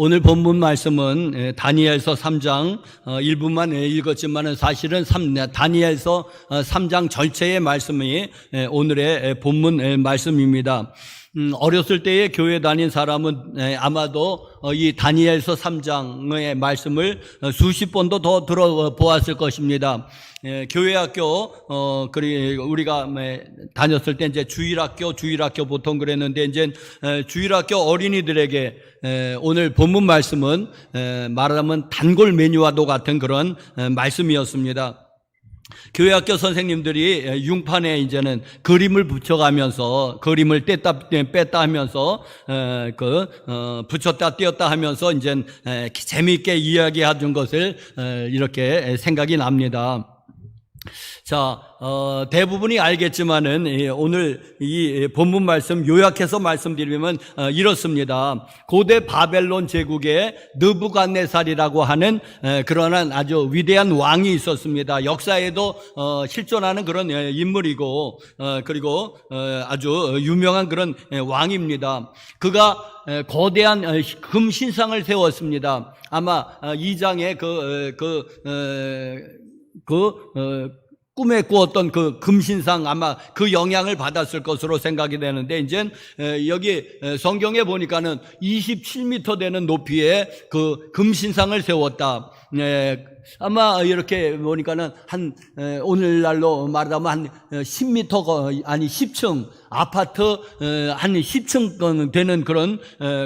오늘 본문 말씀은 다니엘서 3장 일부만 읽었지만 사실은 다니엘서 3장 전체의 말씀이 오늘의 본문 말씀입니다. 어렸을 때에 교회 다닌 사람은 아마도 이 다니엘서 3장의 말씀을 수십 번도 더 들어보았을 것입니다. 교회 학교, 우리가 다녔을 때 이제 주일학교 보통 그랬는데 이제 주일학교 어린이들에게 오늘 본문 말씀은 말하자면 단골 메뉴와도 같은 그런 말씀이었습니다. 교회학교 선생님들이 융판에 이제는 그림을 붙여가면서 그림을 뺐다 하면서 붙였다 띄었다 하면서 이제 재미있게 이야기해 것을 이렇게 생각이 납니다. 자, 대부분이 알겠지만은 오늘 이 본문 말씀 요약해서 말씀드리면 이렇습니다. 고대 바벨론 제국의 느부갓네살이라고 하는 그러한 아주 위대한 왕이 있었습니다. 역사에도 실존하는 그런 인물이고 그리고 아주 유명한 그런 왕입니다. 그가 거대한 금 신상을 세웠습니다. 아마 2장에 꿈에 꾸었던 그 금신상 아마 그 영향을 받았을 것으로 생각이 되는데 이제 여기 성경에 보니까는 27m 되는 높이의 그 금신상을 세웠다. 아마 이렇게 보니까는 오늘날로 말하자면 한 10m 아니 10층 아파트 한 10층 되는 그런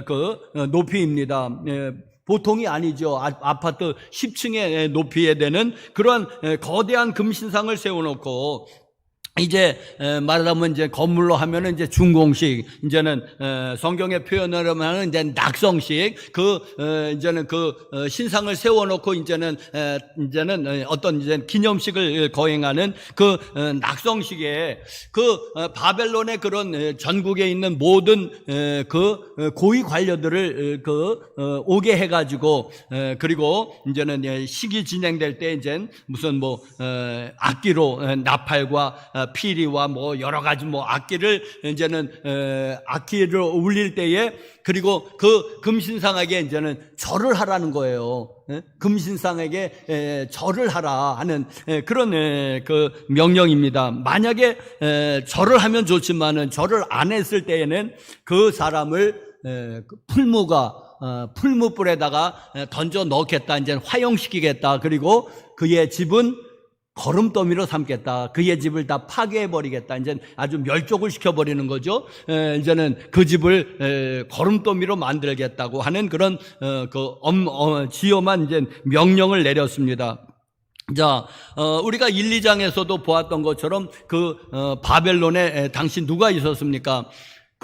그 높이입니다. 보통이 아니죠. 아파트 10층의 높이에 되는 그런 거대한 금신상을 세워놓고 이제 말하자면 이제 건물로 하면은 이제 중공식, 이제는 성경의 표현을 하면은 이제 낙성식, 이제는 신상을 세워놓고 이제는 어떤 이제 기념식을 거행하는 낙성식에 바벨론의 그런 전국에 있는 모든 고위 관료들을 오게 해가지고 그리고 이제는 식이 진행될 때 이제 무슨 악기로 나팔과 피리와 여러 가지 악기를 이제는 악기를 울릴 때에 그리고 그 금신상에게 이제는 절을 하라는 거예요. 금신상에게 절을 하라 하는 그런 명령입니다. 만약에 절을 하면 좋지만은 절을 안 했을 때에는 그 사람을 풀무불에다가 던져 넣겠다. 이제 화형시키겠다. 그리고 그의 집은 거름더미로 삼겠다. 그의 집을 다 파괴해버리겠다. 이제 아주 멸족을 시켜버리는 거죠. 이제는 그 집을 거름더미로 만들겠다고 하는 그런 지엄한 이제 명령을 내렸습니다. 자, 우리가 1, 2장에서도 보았던 것처럼 바벨론에 당시 누가 있었습니까?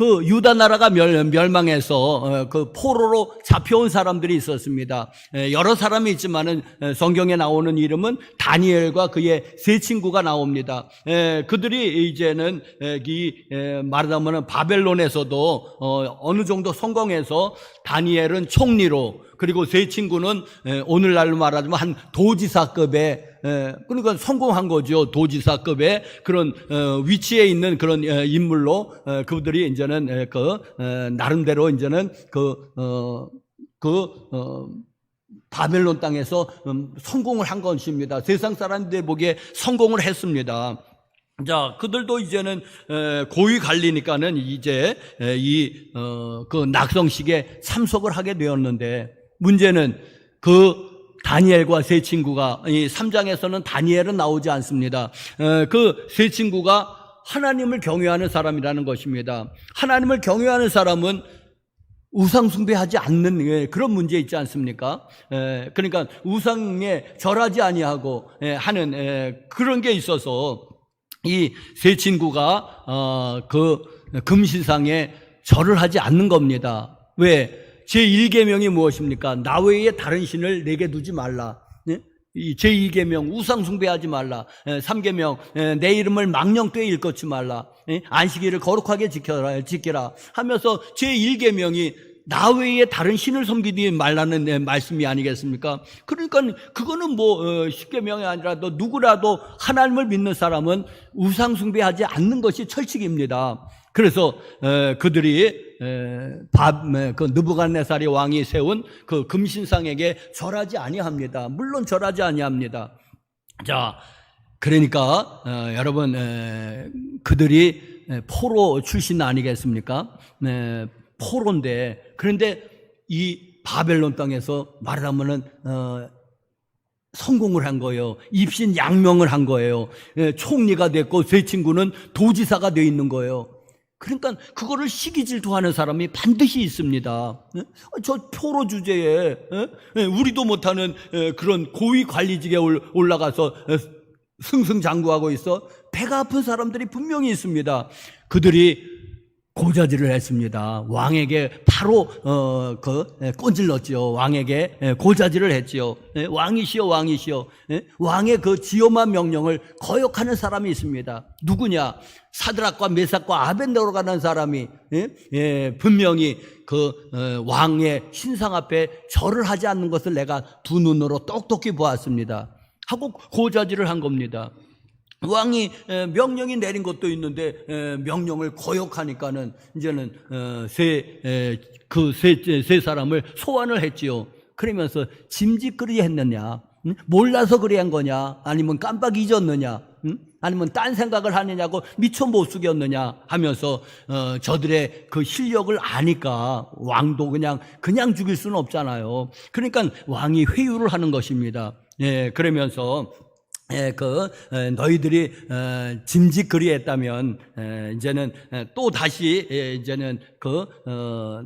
유다 나라가 멸망해서 포로로 잡혀온 사람들이 있었습니다. 여러 사람이 있지만은 성경에 나오는 이름은 다니엘과 그의 세 친구가 나옵니다. 그들이 이제는 말하자면 바벨론에서도 어느 정도 성공해서 다니엘은 총리로 그리고 세 친구는 오늘날로 말하자면 한 도지사급의 그러니까 성공한 거죠. 도지사급의 그런 위치에 있는 그런 인물로 그들이 이제는 나름대로 이제는 바벨론 땅에서 성공을 한 것입니다. 세상 사람들 보기에 성공을 했습니다. 자, 그들도 이제는 고위 관리니까는 이제 낙성식에 참석을 하게 되었는데 문제는 다니엘과 세 친구가 이 3장에서는 다니엘은 나오지 않습니다. 세 친구가 하나님을 경외하는 사람이라는 것입니다. 하나님을 경외하는 사람은 우상 숭배하지 않는 그런 문제 있지 않습니까? 그러니까 우상에 절하지 아니하고 하는 그런 게 있어서 이 세 친구가 금신상에 절을 하지 않는 겁니다. 왜? 제1계명이 무엇입니까? 나 외에 다른 신을 내게 두지 말라. 제2계명 우상 숭배하지 말라. 3계명 내 이름을 망령되이 일컫지 말라. 안식일을 거룩하게 지켜라 하면서 제1계명이 나 외에 다른 신을 섬기지 말라는 말씀이 아니겠습니까? 그러니까 그거는 10계명이 아니라도 누구라도 하나님을 믿는 사람은 우상 숭배하지 않는 것이 철칙입니다. 그래서 그들이 그 느부갓네살이 왕이 세운 그 금신상에게 절하지 아니합니다. 물론 절하지 아니합니다. 자, 그러니까 여러분, 그들이 포로 출신 아니겠습니까? 포로인데, 그런데 이 바벨론 땅에서 말하면은 성공을 한 거예요. 입신 양명을 한 거예요. 총리가 됐고 세 친구는 도지사가 돼 있는 거예요. 그러니까 그거를 시기질투하는 사람이 반드시 있습니다. 저 포로 주제에 우리도 못하는 그런 고위 관리직에 올라가서 승승장구하고 있어. 배가 아픈 사람들이 분명히 있습니다. 그들이 고자질을 했습니다. 왕에게 바로 꼰질렀지요. 왕에게 고자질을 했지요. 왕이시여, 왕이시여. 왕의 그 지엄한 명령을 거역하는 사람이 있습니다. 누구냐? 사드락과 메삭과 아벤느고라는 사람이 분명히 그 왕의 신상 앞에 절을 하지 않는 것을 내가 두 눈으로 똑똑히 보았습니다. 하고 고자질을 한 겁니다. 왕이 명령이 내린 것도 있는데 명령을 거역하니까는 이제는 세 사람을 소환을 했지요. 그러면서 짐짓거리 했느냐, 몰라서 그래 한 거냐, 아니면 깜빡 잊었느냐, 아니면 딴 생각을 하느냐고 미처 못 숙였느냐 하면서 저들의 그 실력을 아니까 왕도 그냥 죽일 수는 없잖아요. 그러니까 왕이 회유를 하는 것입니다. 그러면서 너희들이 짐짓거리했다면 이제는 또 다시 이제는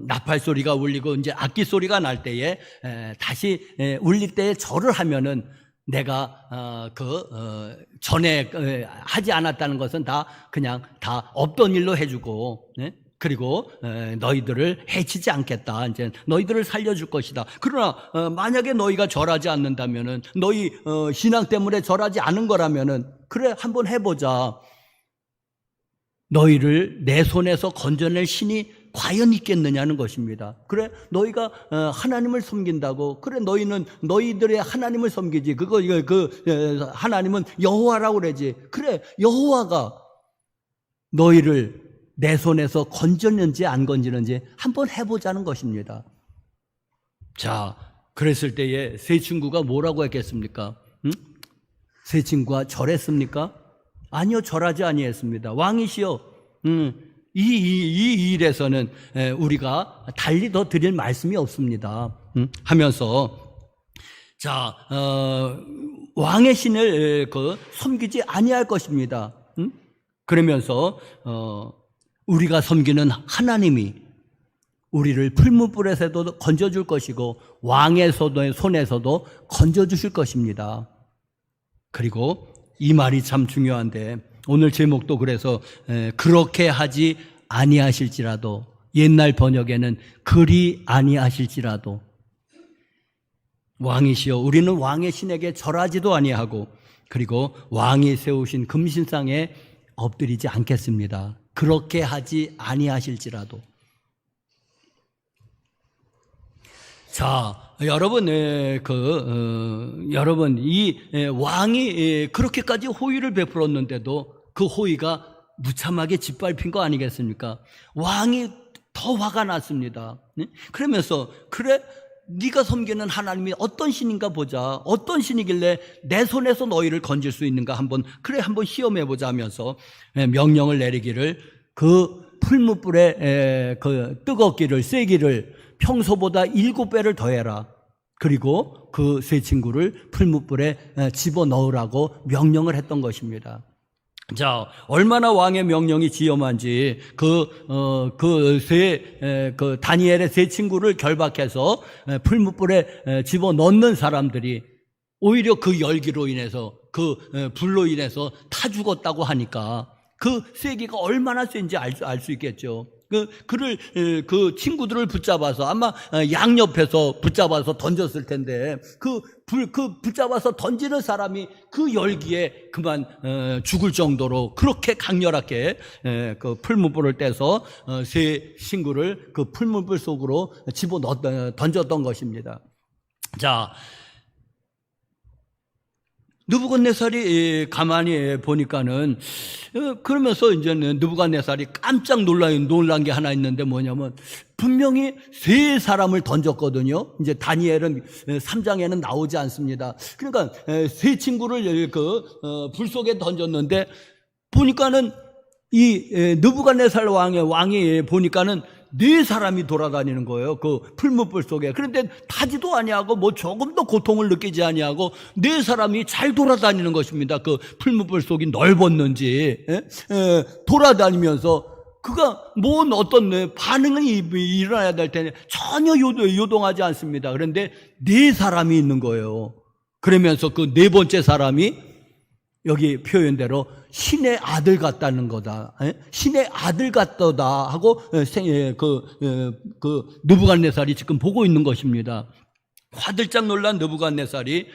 나팔 소리가 울리고 이제 악기 소리가 날 때에 다시 울릴 때에 절을 하면은 내가 전에 하지 않았다는 것은 다 그냥 다 없던 일로 해주고, 그리고 너희들을 해치지 않겠다. 이제 너희들을 살려줄 것이다. 그러나 만약에 너희가 절하지 않는다면은, 너희 신앙 때문에 절하지 않은 거라면은, 그래 한번 해보자. 너희를 내 손에서 건져낼 신이 과연 있겠느냐는 것입니다. 그래 너희가 하나님을 섬긴다고, 그래 너희는 너희들의 하나님을 섬기지. 하나님은 여호와라고 그러지. 그래 여호와가 너희를 내 손에서 건졌는지 안 건지는지 한번 해보자는 것입니다. 자, 그랬을 때에 세 친구가 뭐라고 했겠습니까? 세 친구가 절했습니까? 아니요, 절하지 아니했습니다. 왕이시여, 이 일에서는 우리가 달리 더 드릴 말씀이 없습니다. 하면서, 자, 왕의 신을 섬기지 아니할 것입니다. 그러면서 우리가 섬기는 하나님이 우리를 풀무불에서도 건져줄 것이고 왕의 손에서도 건져주실 것입니다. 그리고 이 말이 참 중요한데, 오늘 제목도 그래서 그렇게 하지 아니하실지라도, 옛날 번역에는 그리 아니하실지라도, 왕이시여 우리는 왕의 신에게 절하지도 아니하고 그리고 왕이 세우신 금신상에 엎드리지 않겠습니다. 그렇게 하지 아니하실지라도. 자, 여러분, 여러분, 이 왕이 그렇게까지 호의를 베풀었는데도 그 호의가 무참하게 짓밟힌 거 아니겠습니까? 왕이 더 화가 났습니다. 그러면서, 그래, 네가 섬기는 하나님이 어떤 신인가 보자. 어떤 신이길래 내 손에서 너희를 건질 수 있는가 한번 시험해보자 하면서 명령을 내리기를, 그 풀무불의 그 뜨겁기를, 세기를 평소보다 7배를 더해라. 그리고 그 세 친구를 풀무불에 집어넣으라고 명령을 했던 것입니다. 자, 얼마나 왕의 명령이 지엄한지 다니엘의 세 친구를 결박해서 풀무불에 집어넣는 사람들이 오히려 그 열기로 인해서, 그 불로 인해서 타 죽었다고 하니까 그 세기가 얼마나 센지 알 수 있겠죠. 그 친구들을 붙잡아서, 아마 양옆에서 붙잡아서 던졌을 텐데, 그 붙잡아서 던지는 사람이 그 열기에 그만 죽을 정도로 그렇게 강렬하게 그 풀무불을 떼서 세 친구를 그 풀무불 속으로 던졌던 것입니다. 자, 느부갓네살이 가만히 보니까는 그러면서 이제 느부갓네살이 깜짝 놀란 게 하나 있는데 뭐냐면 분명히 세 사람을 던졌거든요. 이제 다니엘은 3장에는 나오지 않습니다. 그러니까 세 친구를 불 속에 던졌는데 보니까는 이 느부갓네살 왕이 보니까는 네 사람이 돌아다니는 거예요. 그 풀무불 속에. 그런데 타지도 아니하고 뭐 조금도 고통을 느끼지 아니하고 네 사람이 잘 돌아다니는 것입니다. 그 풀무불 속이 넓었는지 돌아다니면서 그가 뭔 어떤 반응이 일어나야 될 텐데 전혀 요동하지 않습니다. 그런데 네 사람이 있는 거예요. 그러면서 그 네 번째 사람이 여기 표현대로 신의 아들 같다는 거다. 신의 아들 같다다 하고 느부갓네살이 지금 보고 있는 것입니다. 화들짝 놀란 느부갓네살이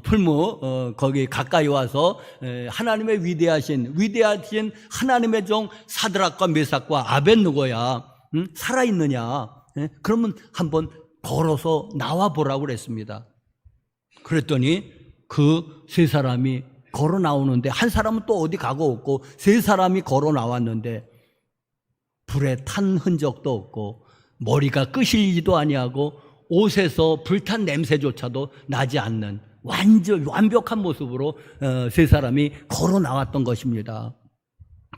풀무 거기 가까이 와서 하나님의 위대하신 하나님의 종 사드락과 메삭과 아벳느고야 살아있느냐? 그러면 한번 걸어서 나와 보라고 그랬습니다. 그랬더니 그 세 사람이 걸어 나오는데 한 사람은 또 어디 가고 없고 세 사람이 걸어 나왔는데 불에 탄 흔적도 없고 머리가 끄실리지도 아니하고 옷에서 불탄 냄새조차도 나지 않는 완벽한 모습으로 세 사람이 걸어 나왔던 것입니다.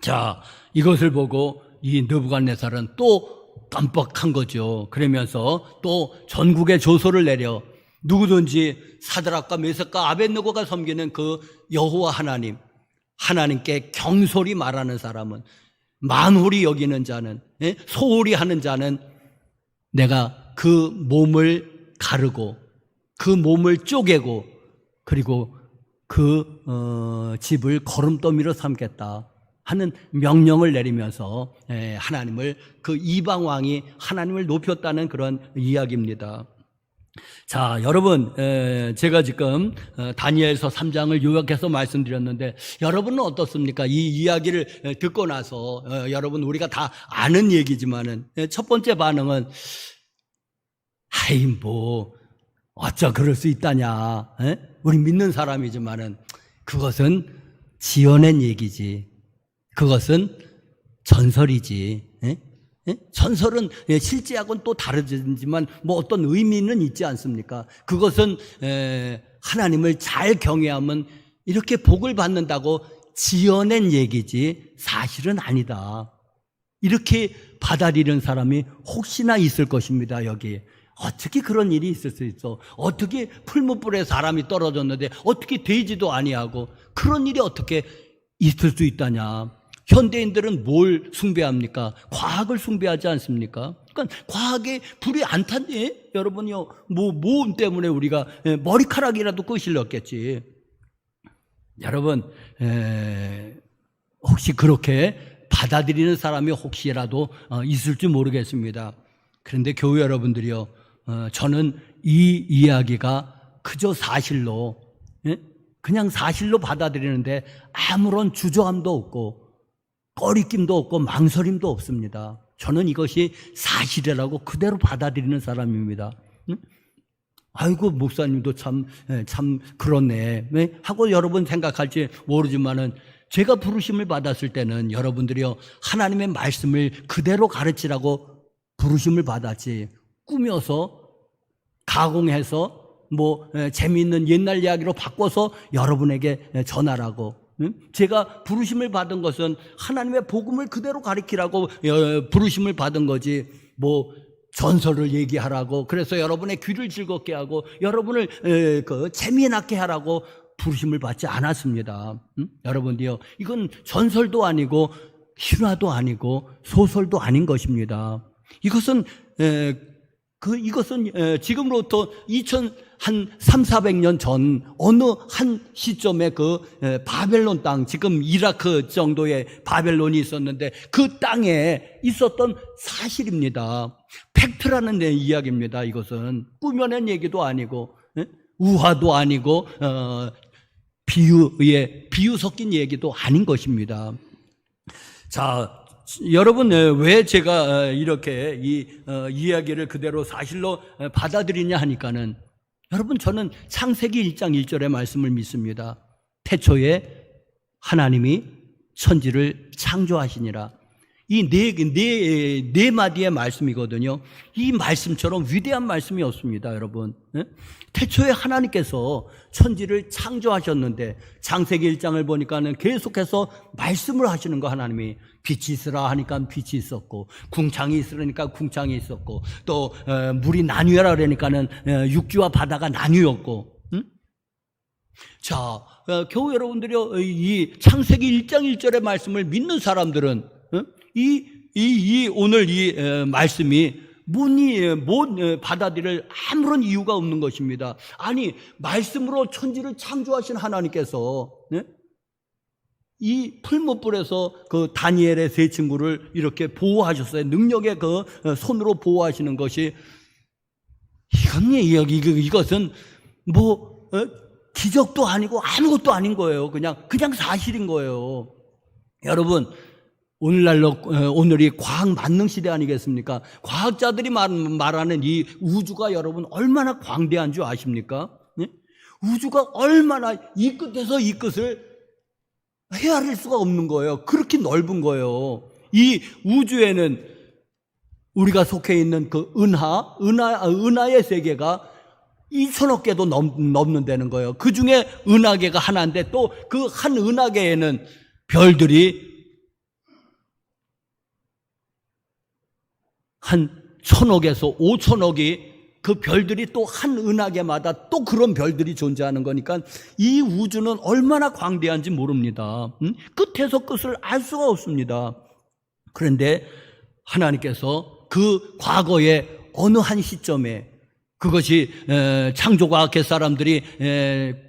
자, 이것을 보고 이 느부갓네살은 또 깜빡한 거죠. 그러면서 또 전국에 조서를 내려 누구든지 사드락과 메삭과 아벳느고가 섬기는 그 여호와 하나님께 경솔히 말하는 사람은, 만홀히 여기는 자는, 소홀히 하는 자는 내가 그 몸을 가르고 그 몸을 쪼개고 그리고 그 집을 거름더미로 삼겠다 하는 명령을 내리면서 하나님을, 그 이방 왕이 하나님을 높였다는 그런 이야기입니다. 자, 여러분, 제가 지금 다니엘서 3장을 요약해서 말씀드렸는데 여러분은 어떻습니까? 이 이야기를 듣고 나서 여러분, 우리가 다 아는 얘기지만은 첫 번째 반응은 뭐 어쩌 그럴 수 있다냐, 우리 믿는 사람이지만은 그것은 지어낸 얘기지, 그것은 전설이지. 전설은 실제하고는 또 다르지만 뭐 어떤 의미는 있지 않습니까? 그것은 하나님을 잘 경외하면 이렇게 복을 받는다고 지어낸 얘기지 사실은 아니다, 이렇게 받아들이는 사람이 혹시나 있을 것입니다. 여기 어떻게 그런 일이 있을 수 있어? 어떻게 풀무불에 사람이 떨어졌는데 어떻게 되지도 아니하고 그런 일이 어떻게 있을 수 있다냐? 현대인들은 뭘 숭배합니까? 과학을 숭배하지 않습니까? 그러니까 과학에 불이 안 탔니? 여러분요, 뭐 때문에 우리가 머리카락이라도 끄실렀겠지. 여러분, 혹시 그렇게 받아들이는 사람이 혹시라도 있을지 모르겠습니다. 그런데 교회 여러분들이요, 저는 이 이야기가 그저 사실로, 그냥 사실로 받아들이는데 아무런 주저함도 없고 꺼리낌도 없고 망설임도 없습니다. 저는 이것이 사실이라고 그대로 받아들이는 사람입니다. 아이고, 목사님도 참 그렇네 하고 여러분 생각할지 모르지만은, 제가 부르심을 받았을 때는 여러분들이요, 하나님의 말씀을 그대로 가르치라고 부르심을 받았지, 꾸며서 가공해서 뭐 재미있는 옛날 이야기로 바꿔서 여러분에게 전하라고. 제가 부르심을 받은 것은 하나님의 복음을 그대로 가르치라고 부르심을 받은 거지, 뭐 전설을 얘기하라고, 그래서 여러분의 귀를 즐겁게 하고 여러분을 재미나게 하라고 부르심을 받지 않았습니다. 여러분들요, 이건 전설도 아니고 신화도 아니고 소설도 아닌 것입니다. 이것은 지금으로부터 3,400년 전 어느 한 시점에 그 바벨론 땅, 지금 이라크 정도의 바벨론이 있었는데 그 땅에 있었던 사실입니다. 팩트라는 이야기입니다. 이것은 꾸며낸 얘기도 아니고 우화도 아니고 비유 섞인 얘기도 아닌 것입니다. 자, 여러분, 왜 제가 이렇게 이 이야기를 그대로 사실로 받아들이냐 하니까는, 여러분, 저는 창세기 1장 1절의 말씀을 믿습니다. 태초에 하나님이 천지를 창조하시니라. 이 네 마디의 말씀이거든요. 이 말씀처럼 위대한 말씀이 없습니다, 여러분. 태초에 하나님께서 천지를 창조하셨는데, 창세기 1장을 보니까는 계속해서 말씀을 하시는 거, 하나님이. 빛이 있으라 하니까 빛이 있었고, 궁창이 있으니까 궁창이 있었고, 또 물이 나뉘어라 그러니까는 육지와 바다가 나뉘었고. 자, 교우 여러분들이 이 창세기 1장 1절의 말씀을 믿는 사람들은 오늘 이 말씀이 못 받아들일 아무런 이유가 없는 것입니다. 아니, 말씀으로 천지를 창조하신 하나님께서 이 풀무불에서 그 다니엘의 세 친구를 이렇게 보호하셨어요. 능력의 그 손으로 보호하시는 것이, 이것은 뭐 기적도 아니고 아무것도 아닌 거예요. 그냥 사실인 거예요. 여러분, 오늘이 과학 만능 시대 아니겠습니까? 과학자들이 말하는 이 우주가 여러분 얼마나 광대한 줄 아십니까? 우주가 얼마나 이 끝에서 이 끝을 헤아릴 수가 없는 거예요. 그렇게 넓은 거예요. 이 우주에는 우리가 속해 있는 그 은하의 세계가 2천억 개도 넘는다는 거예요. 그 중에 은하계가 하나인데, 또 그 한 은하계에는 별들이 한 1,000억에서 5천억이, 그 별들이 또 한 은하계마다 또 그런 별들이 존재하는 거니까 이 우주는 얼마나 광대한지 모릅니다. 끝에서 끝을 알 수가 없습니다. 그런데 하나님께서 그 과거의 어느 한 시점에, 그것이 창조과학계 사람들이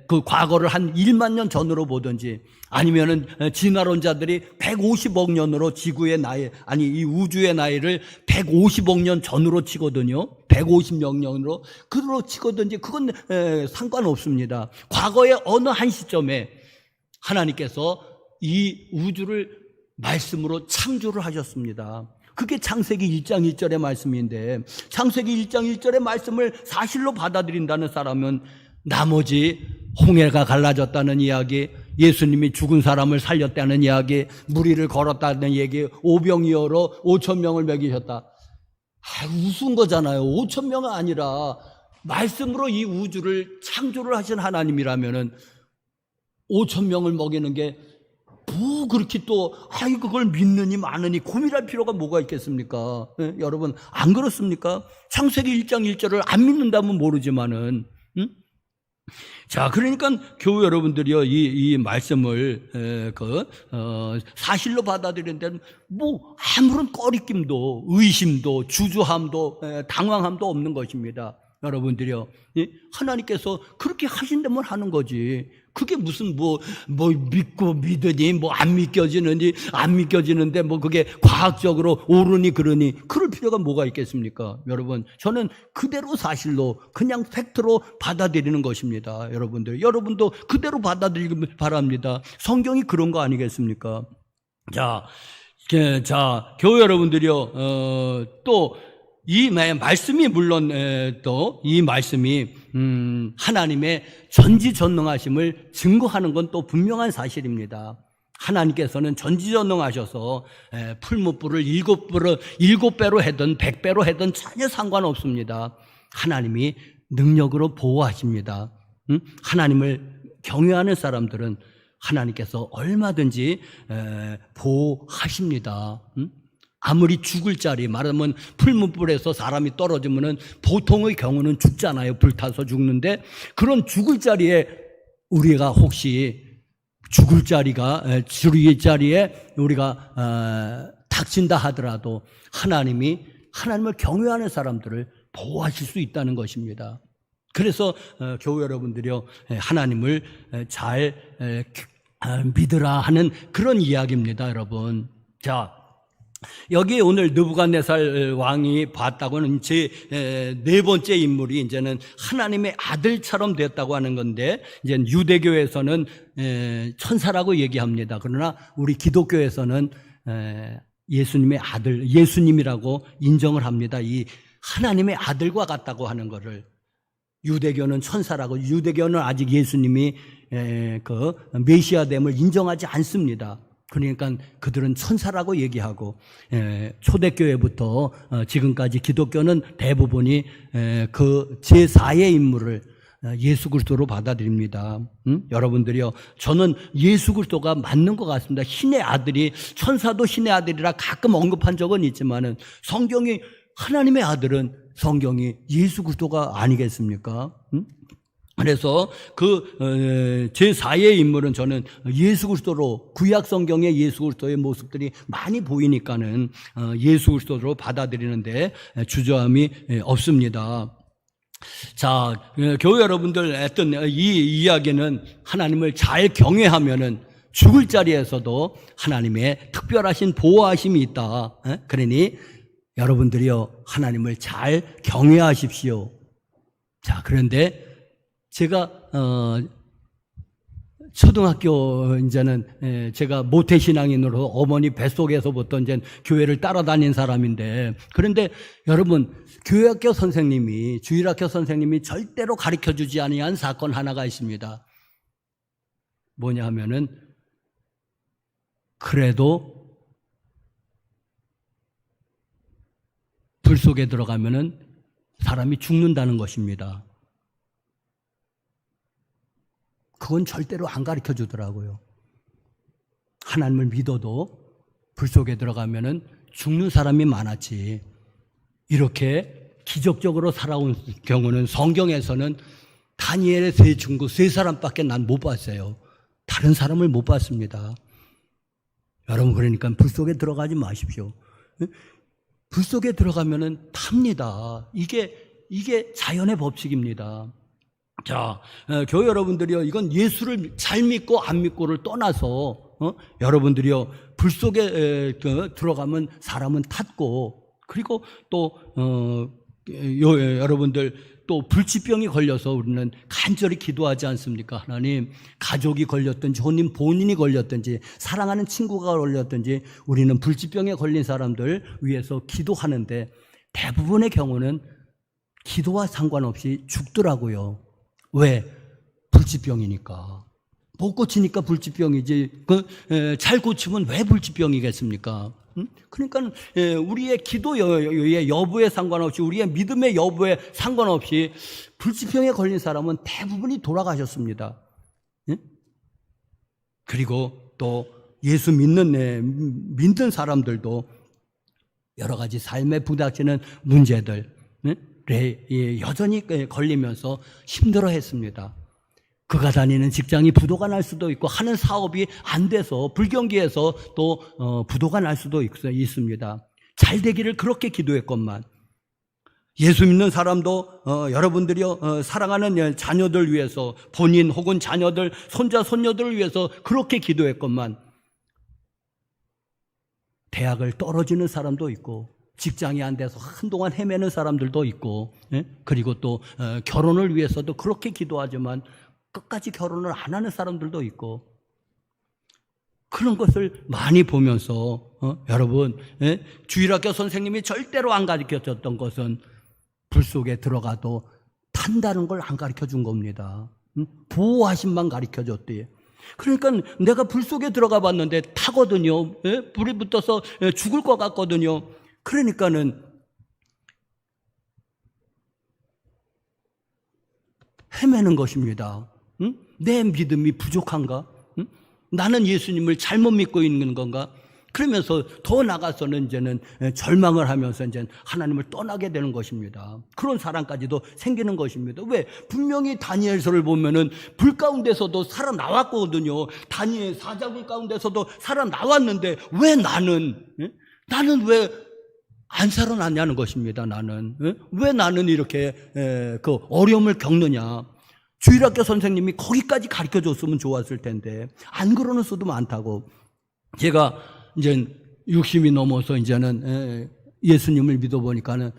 그 과거를 한 1만 년 전으로 보든지, 아니면은 진화론자들이 150억 년으로 지구의 나이, 이 우주의 나이를 150억 년 전으로 치거든요. 150억 년으로 그대로 치거든지, 그건 상관없습니다. 과거의 어느 한 시점에 하나님께서 이 우주를 말씀으로 창조를 하셨습니다. 그게 창세기 1장 1절의 말씀인데, 창세기 1장 1절의 말씀을 사실로 받아들인다는 사람은 나머지 홍해가 갈라졌다는 이야기, 예수님이 죽은 사람을 살렸다는 이야기, 무리를 걸었다는 얘기, 오병이어로 5천 명을 먹이셨다, 우스운 거잖아요. 5천 명은 아니라 말씀으로 이 우주를 창조를 하신 하나님이라면은 5천 명을 먹이는 게 뭐 그렇게 또 그걸 믿느니 마느니 고민할 필요가 뭐가 있겠습니까? 여러분, 안 그렇습니까? 창세기 1장 1절을 안 믿는다면 모르지만은, 자, 그러니까 교우 여러분들이요, 이 말씀을 사실로 받아들이는 데는 뭐 아무런 꺼리낌도, 의심도, 주저함도, 당황함도 없는 것입니다. 여러분들이요, 하나님께서 그렇게 하신다면 하는 거지. 그게 무슨 뭐 믿고 믿으니, 뭐 안 믿겨지는지 안 믿겨지는데 뭐 그게 과학적으로 옳으니 그러니 그럴 필요가 뭐가 있겠습니까? 여러분, 저는 그대로 사실로 그냥 팩트로 받아들이는 것입니다. 여러분도 그대로 받아들이기 바랍니다. 성경이 그런 거 아니겠습니까? 자, 교회 여러분들이요, 또 이 말씀이, 물론 또 이 말씀이 하나님의 전지전능하심을 증거하는 건 또 분명한 사실입니다. 하나님께서는 전지전능하셔서 풀무불을 7배로 하든 100배로 하든 전혀 상관없습니다. 하나님이 능력으로 보호하십니다. 하나님을 경외하는 사람들은 하나님께서 얼마든지 보호하십니다. 아무리 죽을 자리, 말하면 풀무불에서 사람이 떨어지면은 보통의 경우는 죽잖아요. 불타서 죽는데, 그런 죽을 자리에 우리가 혹시 죽을 자리에 우리가 닥친다 하더라도 하나님을 경외하는 사람들을 보호하실 수 있다는 것입니다. 그래서 교회 여러분들이요, 하나님을 잘 믿으라 하는 그런 이야기입니다, 여러분. 자, 여기 오늘 느부갓네살 왕이 봤다고는 제 네 번째 인물이 이제는 하나님의 아들처럼 됐다고 하는 건데, 이제 유대교에서는 천사라고 얘기합니다. 그러나 우리 기독교에서는 예수님의 아들, 예수님이라고 인정을 합니다. 이 하나님의 아들과 같다고 하는 것을. 유대교는 천사라고, 유대교는 아직 예수님이 그 메시아됨을 인정하지 않습니다. 그러니까 그들은 천사라고 얘기하고, 초대교회부터 지금까지 기독교는 대부분이 그 제4의 인물을 예수 그리스도로 받아들입니다. 여러분들이요, 저는 예수 그리스도가 맞는 것 같습니다. 신의 아들이, 천사도 신의 아들이라 가끔 언급한 적은 있지만은 성경이, 하나님의 아들은 성경이 예수 그리스도가 아니겠습니까? 그래서 그 제4의 인물은 저는 예수 그리스도로, 구약 성경에 예수 그리스도의 모습들이 많이 보이니까는 예수 그리스도로 받아들이는데 주저함이 없습니다. 자, 교회 여러분들, 어떤 이 이야기는 하나님을 잘 경외하면은 죽을 자리에서도 하나님의 특별하신 보호하심이 있다. 그러니 여러분들이요, 하나님을 잘 경외하십시오. 자, 그런데 제가 초등학교 이제는 제가 모태신앙인으로 어머니 뱃속에서부터 이제 교회를 따라다닌 사람인데, 그런데 여러분, 교회학교 선생님이, 주일학교 선생님이 절대로 가르쳐주지 아니한 사건 하나가 있습니다. 뭐냐 하면은, 그래도 불 속에 들어가면은 사람이 죽는다는 것입니다. 그건 절대로 안 가르쳐 주더라고요. 하나님을 믿어도 불 속에 들어가면은 죽는 사람이 많았지, 이렇게 기적적으로 살아온 경우는 성경에서는 다니엘의 세 친구, 세 사람밖에 난 못 봤어요. 다른 사람을 못 봤습니다. 여러분, 그러니까 불 속에 들어가지 마십시오. 불 속에 들어가면은 탑니다. 이게 자연의 법칙입니다. 자, 교회 여러분들이요, 이건 예수를 잘 믿고 안 믿고를 떠나서, 여러분들이요, 불 속에 들어가면 사람은 탔고, 그리고 또 여러분들, 또 불치병이 걸려서 우리는 간절히 기도하지 않습니까? 하나님, 가족이 걸렸든지 본인이 걸렸든지 사랑하는 친구가 걸렸든지 우리는 불치병에 걸린 사람들 위해서 기도하는데, 대부분의 경우는 기도와 상관없이 죽더라고요. 왜? 불치병이니까. 못 고치니까 불치병이지, 잘 고치면 왜 불치병이겠습니까? 그러니까 우리의 기도의 여부에 상관없이, 우리의 믿음의 여부에 상관없이 불치병에 걸린 사람은 대부분이 돌아가셨습니다. 그리고 또 예수 믿는 사람들도 여러 가지 삶에 부닥치는 문제들 여전히 걸리면서 힘들어했습니다. 그가 다니는 직장이 부도가 날 수도 있고, 하는 사업이 안 돼서 불경기에서 또 부도가 날 수도 있습니다. 잘 되기를 그렇게 기도했건만, 예수 믿는 사람도 여러분들이요, 사랑하는 자녀들 위해서, 본인 혹은 자녀들, 손자 손녀들을 위해서 그렇게 기도했건만, 대학을 떨어지는 사람도 있고, 직장이 안 돼서 한동안 헤매는 사람들도 있고, 그리고 또 결혼을 위해서도 그렇게 기도하지만 끝까지 결혼을 안 하는 사람들도 있고, 그런 것을 많이 보면서 여러분, 주일학교 선생님이 절대로 안 가르쳐줬던 것은 불 속에 들어가도 탄다는 걸 안 가르쳐준 겁니다. 보호하심만 가르쳐줬대요. 그러니까 내가 불 속에 들어가 봤는데 타거든요. 불이 붙어서 죽을 것 같거든요. 그러니까는 헤매는 것입니다. 내 믿음이 부족한가? 나는 예수님을 잘못 믿고 있는 건가? 그러면서 더 나가서는 이제는 절망을 하면서 이제 하나님을 떠나게 되는 것입니다. 그런 사람까지도 생기는 것입니다. 왜? 분명히 다니엘서를 보면은 불 가운데서도 살아나왔거든요. 다니엘 사자굴 가운데서도 살아나왔는데 왜 나는 왜 안 살아났냐는 것입니다. 나는 왜 나는 이렇게 그 어려움을 겪느냐? 주일학교 선생님이 거기까지 가르쳐 줬으면 좋았을 텐데 안 그러는 수도 많다고. 제가 이제 60이 넘어서 이제는 예수님을 믿어 보니까는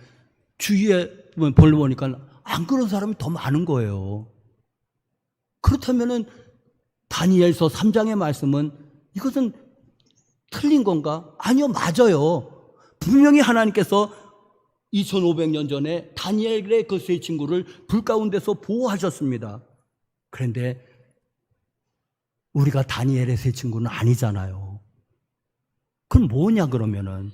주위에 보니까 안 그런 사람이 더 많은 거예요. 그렇다면은 다니엘서 3장의 말씀은 이것은 틀린 건가? 아니요, 맞아요. 분명히 하나님께서 2500년 전에 다니엘의 그 세 친구를 불 가운데서 보호하셨습니다. 그런데 우리가 다니엘의 세 친구는 아니잖아요. 그럼 뭐냐 그러면은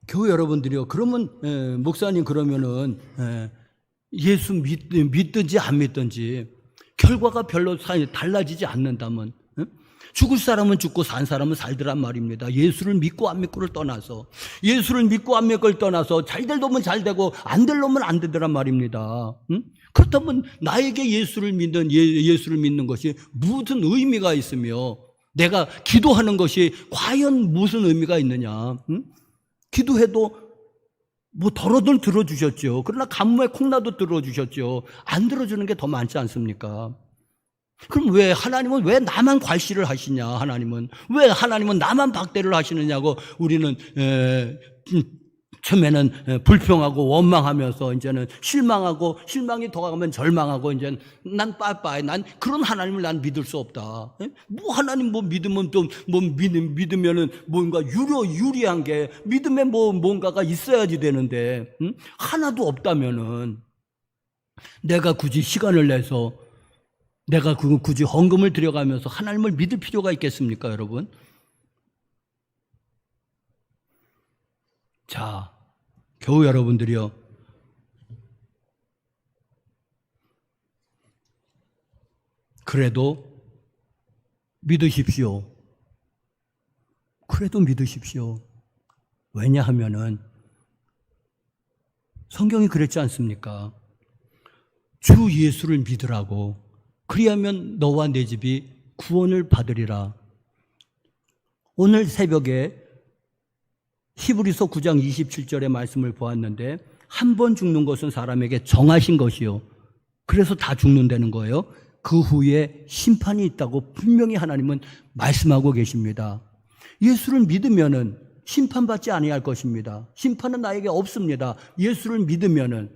교회 여러분들이요. 그러면 목사님 그러면은 예수 믿든지 안 믿든지 결과가 별로 달라지지 않는다면 죽을 사람은 죽고 산 사람은 살더란 말입니다. 예수를 믿고 안 믿고를 떠나서 예수를 믿고 안 믿고를 떠나서 잘 될 놈은 잘 되고 안 될 놈은 안 되더란 말입니다. 그렇다면 나에게 예수를 믿는 것이 무슨 의미가 있으며 내가 기도하는 것이 과연 무슨 의미가 있느냐? 기도해도 뭐 더러들 들어주셨죠. 그러나 가뭄에 콩나도 들어주셨죠. 안 들어주는 게 더 많지 않습니까? 그럼 왜 하나님은 왜 나만 괄시를 하시냐? 하나님은 왜 하나님은 나만 박대를 하시느냐고 우리는 처음에는 불평하고 원망하면서 이제는 실망하고 실망이 더 가면 절망하고 이제 난 빠빠이 난 그런 하나님을 난 믿을 수 없다. 뭐 하나님 뭐 믿으면 또 뭐 믿으면은 뭔가 유리한 게 믿음에 뭐 뭔가가 있어야지 되는데 하나도 없다면은 내가 굳이 시간을 내서 내가 굳이 헌금을 들여가면서 하나님을 믿을 필요가 있겠습니까, 여러분? 자, 교우 여러분들이요. 그래도 믿으십시오. 그래도 믿으십시오. 왜냐하면은 성경이 그랬지 않습니까? 주 예수를 믿으라고. 그리하면 너와 내 집이 구원을 받으리라. 오늘 새벽에 히브리서 9장 27절의 말씀을 보았는데 한 번 죽는 것은 사람에게 정하신 것이요. 그래서 다 죽는다는 거예요. 그 후에 심판이 있다고 분명히 하나님은 말씀하고 계십니다. 예수를 믿으면은 심판받지 아니할 것입니다. 심판은 나에게 없습니다. 예수를 믿으면은.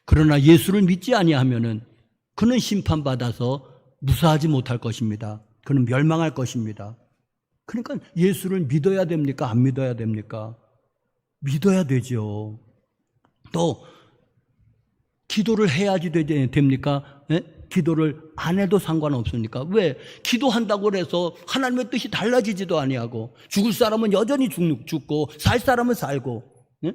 그러나 예수를 믿지 아니하면은 그는 심판받아서 무사하지 못할 것입니다. 그는 멸망할 것입니다. 그러니까 예수를 믿어야 됩니까? 안 믿어야 됩니까? 믿어야 되죠. 또 기도를 해야지 됩니까? 네? 기도를 안 해도 상관없습니까? 왜? 기도한다고 해서 하나님의 뜻이 달라지지도 아니하고 죽을 사람은 여전히 죽고 살 사람은 살고 네?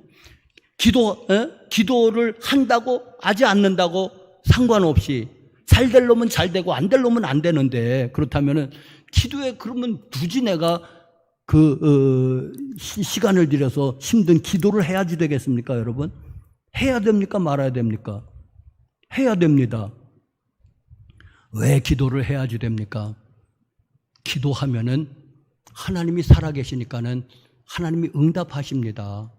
기도를 한다고 하지 않는다고 상관없이 잘 될 놈은 잘 되고 안 될 놈은 안 되는데 그렇다면은 기도에 그러면 굳이 내가 시간을 들여서 힘든 기도를 해야지 되겠습니까, 여러분? 해야 됩니까? 말아야 됩니까? 해야 됩니다. 왜 기도를 해야지 됩니까? 기도하면은 하나님이 살아계시니까는 하나님이 응답하십니다.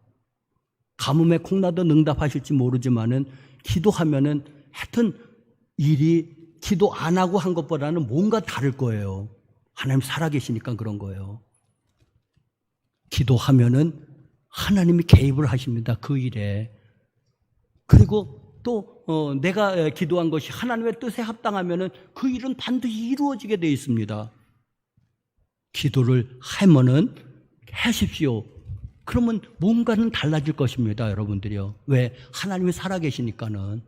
가뭄에 콩나듯 응답하실지 모르지만은 기도하면은 하여튼 일이 기도 안 하고 한 것보다는 뭔가 다를 거예요. 하나님 살아계시니까 그런 거예요. 기도하면은 하나님이 개입을 하십니다. 그 일에. 그리고 또 내가 기도한 것이 하나님의 뜻에 합당하면은 그 일은 반드시 이루어지게 되어 있습니다. 기도를 하면은 하십시오. 그러면 뭔가는 달라질 것입니다, 여러분들이요. 왜? 하나님이 살아계시니까는.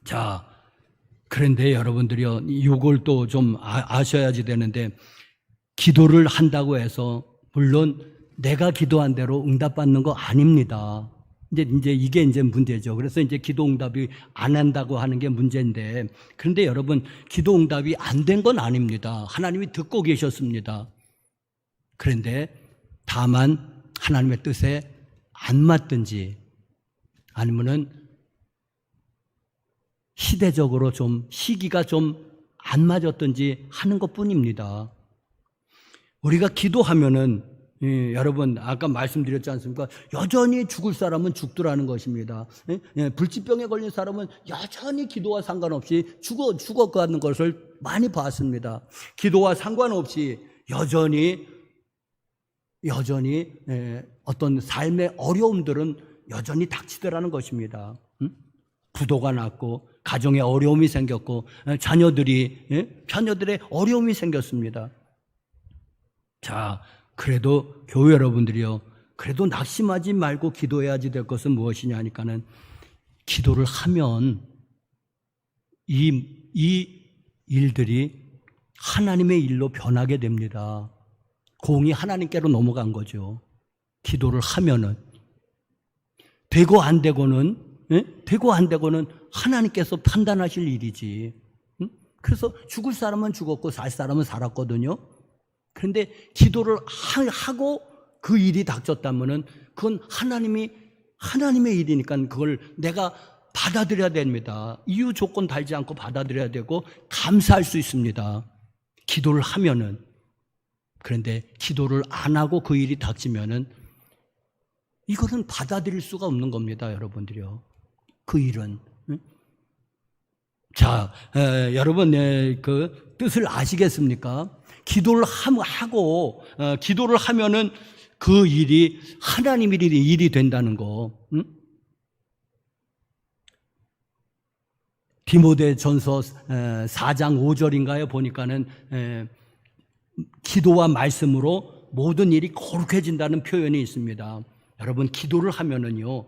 자, 그런데 여러분들이요, 이걸 또 좀 아셔야지 되는데, 기도를 한다고 해서 물론 내가 기도한 대로 응답받는 거 아닙니다. 이제 이게 이제 문제죠. 그래서 이제 기도 응답이 안 한다고 하는 게 문제인데, 그런데 여러분, 기도 응답이 안 된 건 아닙니다. 하나님이 듣고 계셨습니다. 그런데 다만 하나님의 뜻에 안 맞든지 아니면은 시대적으로 좀 시기가 좀 안 맞았든지 하는 것 뿐입니다. 우리가 기도하면은 여러분 아까 말씀드렸지 않습니까? 여전히 죽을 사람은 죽더라는 것입니다. 불치병에 걸린 사람은 여전히 기도와 상관없이 죽어가는 것을 많이 봤습니다. 기도와 상관없이 여전히 어떤 삶의 어려움들은 여전히 닥치더라는 것입니다. 부도가 났고 가정에 어려움이 생겼고 자녀들의 어려움이 생겼습니다. 자, 그래도 교회 여러분들이요, 그래도 낙심하지 말고 기도해야지 될 것은 무엇이냐 하니까는 기도를 하면 이 일들이 하나님의 일로 변하게 됩니다. 공이 하나님께로 넘어간 거죠. 기도를 하면은. 되고 안 되고는, 되고 안 되고는 하나님께서 판단하실 일이지. 그래서 죽을 사람은 죽었고 살 사람은 살았거든요. 그런데 기도를 하고 그 일이 닥쳤다면은 그건 하나님의 일이니까 그걸 내가 받아들여야 됩니다. 이유 조건 달지 않고 받아들여야 되고 감사할 수 있습니다. 기도를 하면은. 그런데 기도를 안 하고 그 일이 닥치면은 이거는 받아들일 수가 없는 겁니다, 여러분들이요. 그 일은. 자, 여러분, 그 뜻을 아시겠습니까? 기도를 하고, 기도를 하면은 그 일이 하나님 일이 된다는 거. 디모데전서 4장 5절인가요? 보니까는 기도와 말씀으로 모든 일이 거룩해진다는 표현이 있습니다. 여러분, 기도를 하면은요,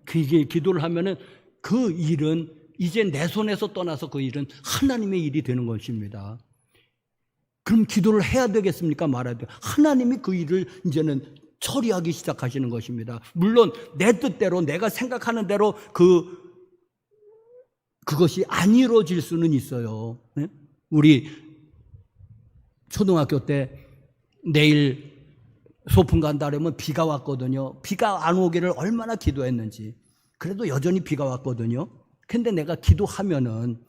기도를 하면은 그 일은 이제 내 손에서 떠나서 그 일은 하나님의 일이 되는 것입니다. 그럼 기도를 해야 되겠습니까? 말아야 돼요. 하나님이 그 일을 이제는 처리하기 시작하시는 것입니다. 물론 내 뜻대로 내가 생각하는 대로 그것이 안 이루어질 수는 있어요. 우리 초등학교 때 내일 소풍 간다 그러면 비가 왔거든요. 비가 안 오기를 얼마나 기도했는지. 그래도 여전히 비가 왔거든요. 근데 내가 기도하면은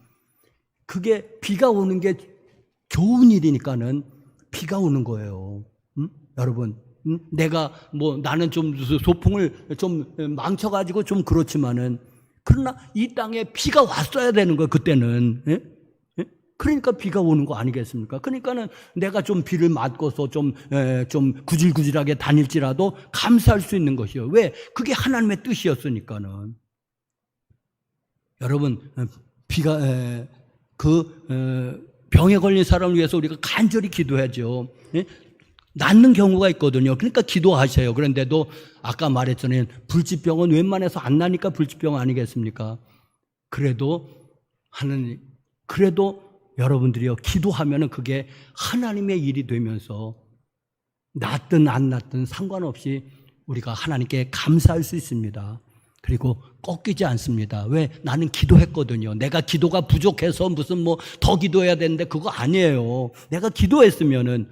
그게 비가 오는 게 좋은 일이니까는 비가 오는 거예요. 여러분, 내가 나는 좀 소풍을 좀 망쳐가지고 좀 그렇지만은 그러나 이 땅에 비가 왔어야 되는 거예요. 그때는. 그러니까 비가 오는 거 아니겠습니까? 그러니까는 내가 좀 비를 맞고서 좀 구질구질하게 다닐지라도 감사할 수 있는 것이요. 왜? 그게 하나님의 뜻이었으니까는. 여러분, 비가 병에 걸린 사람을 위해서 우리가 간절히 기도하죠. 낫는 경우가 있거든요. 그러니까 기도하셔요. 그런데도 아까 말했잖아요. 불치병은 웬만해서 안 나니까 불치병 아니겠습니까? 그래도 여러분들이요, 기도하면은 그게 하나님의 일이 되면서 낫든 안 낫든 상관없이 우리가 하나님께 감사할 수 있습니다. 그리고 꺾이지 않습니다. 왜? 나는 기도했거든요. 내가 기도가 부족해서 무슨 더 기도해야 되는데 그거 아니에요. 내가 기도했으면은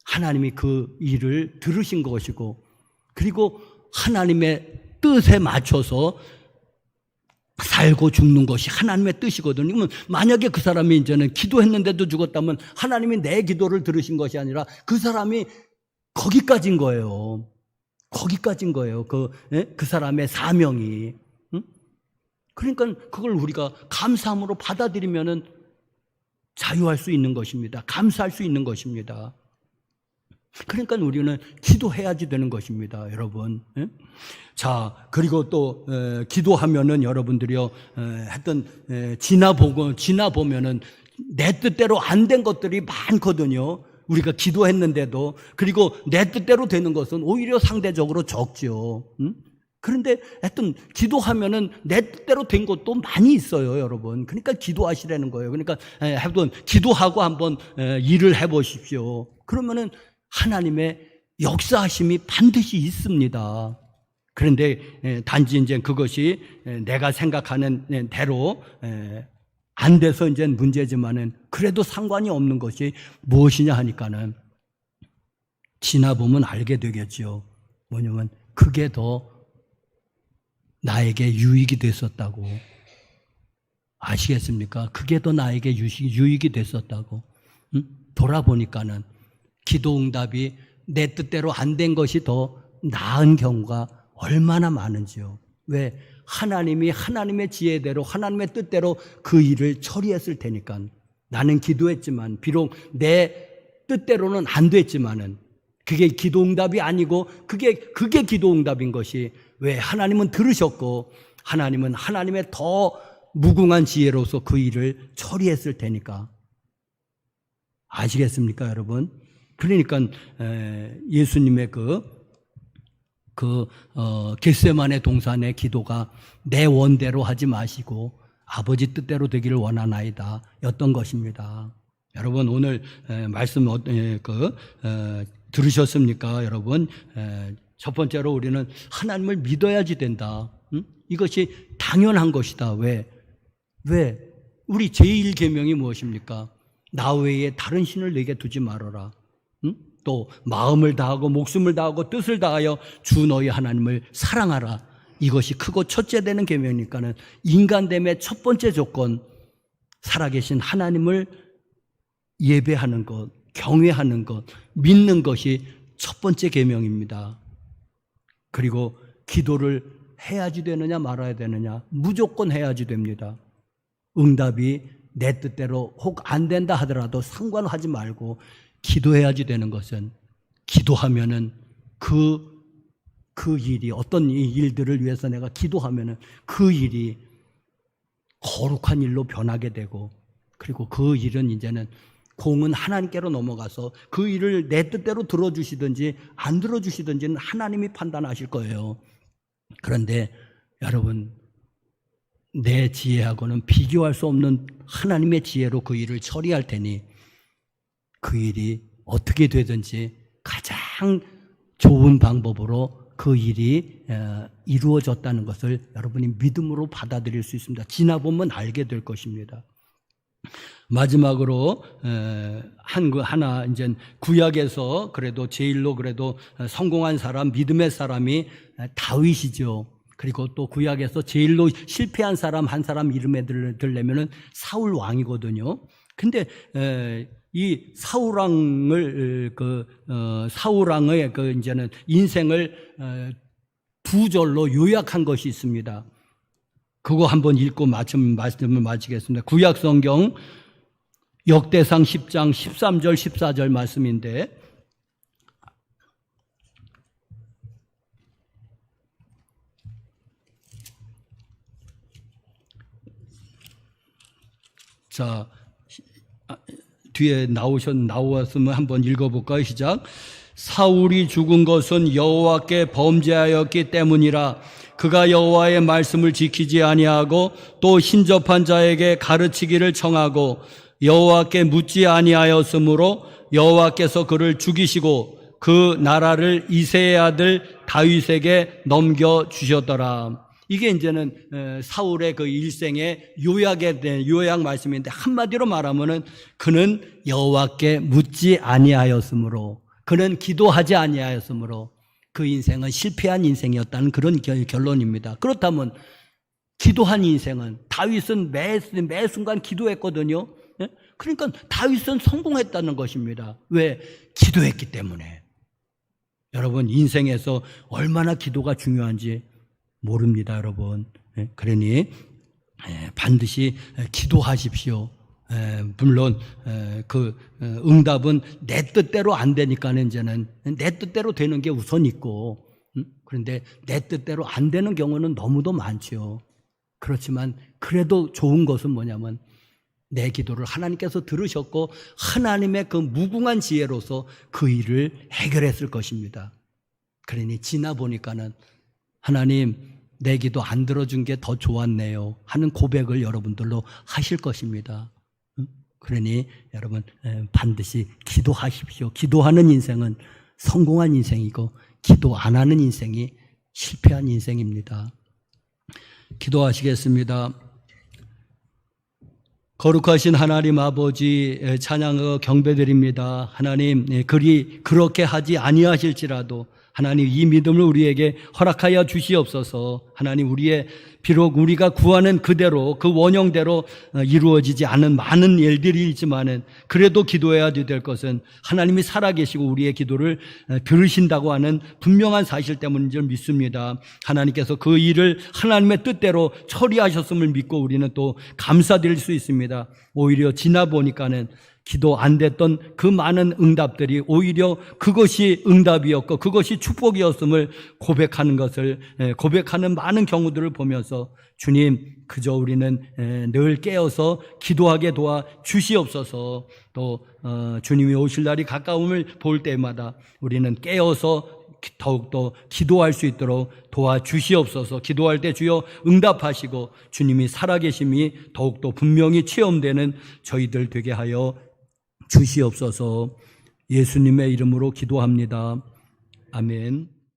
하나님이 그 일을 들으신 것이고, 그리고 하나님의 뜻에 맞춰서 살고 죽는 것이 하나님의 뜻이거든요. 그러면 만약에 그 사람이 이제는 기도했는데도 죽었다면 하나님이 내 기도를 들으신 것이 아니라 그 사람이 거기까지인 거예요. 거기까지인 거예요. 그 사람의 사명이. 그러니까 그걸 우리가 감사함으로 받아들이면은 자유할 수 있는 것입니다. 감사할 수 있는 것입니다. 그러니까 우리는 기도해야지 되는 것입니다, 여러분. 자, 그리고 또 기도하면은 여러분들이요, 하여튼 지나보면은 내 뜻대로 안 된 것들이 많거든요. 우리가 기도했는데도. 그리고 내 뜻대로 되는 것은 오히려 상대적으로 적죠. 그런데 하여튼 기도하면은 내 뜻대로 된 것도 많이 있어요, 여러분. 그러니까 기도하시라는 거예요. 그러니까 하여튼 기도하고 한번 일을 해보십시오. 그러면은 하나님의 역사하심이 반드시 있습니다. 그런데 단지 이제 그것이 내가 생각하는 대로 안 돼서 이제 문제지만은 그래도 상관이 없는 것이 무엇이냐 하니까는 지나보면 알게 되겠죠. 뭐냐면 그게 더 나에게 유익이 됐었다고. 아시겠습니까? 그게 더 나에게 유익이 됐었다고. 돌아보니까는 기도응답이 내 뜻대로 안 된 것이 더 나은 경우가 얼마나 많은지요. 왜? 하나님이 하나님의 지혜대로 하나님의 뜻대로 그 일을 처리했을 테니까. 나는 기도했지만 비록 내 뜻대로는 안 됐지만은 그게 기도응답이 아니고 그게 기도응답인 것이, 왜? 하나님은 들으셨고 하나님은 하나님의 더 무궁한 지혜로서 그 일을 처리했을 테니까. 아시겠습니까, 여러분? 그러니까 예수님의 그 겟세마네 동산의 기도가 내 원대로 하지 마시고 아버지 뜻대로 되기를 원하나이다 였던 것입니다. 여러분 오늘 말씀 들으셨습니까? 여러분 첫 번째로 우리는 하나님을 믿어야지 된다. 이것이 당연한 것이다. 왜? 우리 제1계명이 무엇입니까? 나 외에 다른 신을 내게 두지 말아라. 또 마음을 다하고 목숨을 다하고 뜻을 다하여 주 너희 하나님을 사랑하라. 이것이 크고 첫째 되는 계명이니까는 인간됨의 첫 번째 조건, 살아계신 하나님을 예배하는 것, 경외하는 것, 믿는 것이 첫 번째 계명입니다. 그리고 기도를 해야지 되느냐 말아야 되느냐? 무조건 해야지 됩니다. 응답이 내 뜻대로 혹 안 된다 하더라도 상관하지 말고 기도해야지 되는 것은, 기도하면은 그 일이, 어떤 일들을 위해서 내가 기도하면은 그 일이 거룩한 일로 변하게 되고, 그리고 그 일은 이제는 공은 하나님께로 넘어가서 그 일을 내 뜻대로 들어주시든지 안 들어주시든지는 하나님이 판단하실 거예요. 그런데 여러분, 내 지혜하고는 비교할 수 없는 하나님의 지혜로 그 일을 처리할 테니 그 일이 어떻게 되든지 가장 좋은 방법으로 그 일이 이루어졌다는 것을 여러분이 믿음으로 받아들일 수 있습니다. 지나보면 알게 될 것입니다. 마지막으로 하나 이제 구약에서 그래도 제일로 그래도 성공한 사람, 믿음의 사람이 다윗이죠. 그리고 또 구약에서 제일로 실패한 사람 한 사람 이름에 들려면은 사울 왕이거든요. 근데 이 사울 왕의 이제는 인생을 두 절로 요약한 것이 있습니다. 그거 한번 읽고 말씀을 마치겠습니다. 구약 성경 역대상 10장 13절 14절 말씀인데, 자, 뒤에 나왔으면 한번 읽어볼까요? 시작. 사울이 죽은 것은 여호와께 범죄하였기 때문이라. 그가 여호와의 말씀을 지키지 아니하고 또 신접한 자에게 가르치기를 청하고 여호와께 묻지 아니하였으므로 여호와께서 그를 죽이시고 그 나라를 이새의 아들 다윗에게 넘겨주셨더라. 이게 이제는 사울의 그 일생의 요약 말씀인데, 한마디로 말하면은 그는 여호와께 묻지 아니하였으므로, 그는 기도하지 아니하였으므로 그 인생은 실패한 인생이었다는 그런 결론입니다. 그렇다면 기도한 인생은, 다윗은 매 순간 기도했거든요. 그러니까 다윗은 성공했다는 것입니다. 왜? 기도했기 때문에. 여러분, 인생에서 얼마나 기도가 중요한지 모릅니다, 여러분. 그러니 반드시 기도하십시오. 물론 그 응답은 내 뜻대로 안 되니까는 이제는 내 뜻대로 되는 게 우선 있고, 그런데 내 뜻대로 안 되는 경우는 너무도 많죠. 그렇지만 그래도 좋은 것은 뭐냐면 내 기도를 하나님께서 들으셨고 하나님의 그 무궁한 지혜로서 그 일을 해결했을 것입니다. 그러니 지나 보니까는 하나님, 내 기도 안 들어준 게 더 좋았네요 하는 고백을 여러분들로 하실 것입니다. 그러니 여러분 반드시 기도하십시오. 기도하는 인생은 성공한 인생이고 기도 안 하는 인생이 실패한 인생입니다. 기도하시겠습니다. 거룩하신 하나님 아버지, 찬양과 경배드립니다. 하나님, 그렇게 하지 아니하실지라도 하나님, 이 믿음을 우리에게 허락하여 주시옵소서. 하나님, 비록 우리가 구하는 그대로, 그 원형대로 이루어지지 않은 많은 일들이 있지만은 그래도 기도해야 될 것은 하나님이 살아계시고 우리의 기도를 들으신다고 하는 분명한 사실 때문인 줄 믿습니다. 하나님께서 그 일을 하나님의 뜻대로 처리하셨음을 믿고 우리는 또 감사드릴 수 있습니다. 오히려 지나 보니까는 기도 안 됐던 그 많은 응답들이 오히려 그것이 응답이었고 그것이 축복이었음을 고백하는 많은 경우들을 보면서 주님, 그저 우리는 늘 깨어서 기도하게 도와 주시옵소서. 또 주님이 오실 날이 가까움을 볼 때마다 우리는 깨어서 더욱더 기도할 수 있도록 도와주시옵소서. 기도할 때 주여 응답하시고 주님이 살아계심이 더욱더 분명히 체험되는 저희들 되게 하여 주시옵소서. 예수님의 이름으로 기도합니다. 아멘.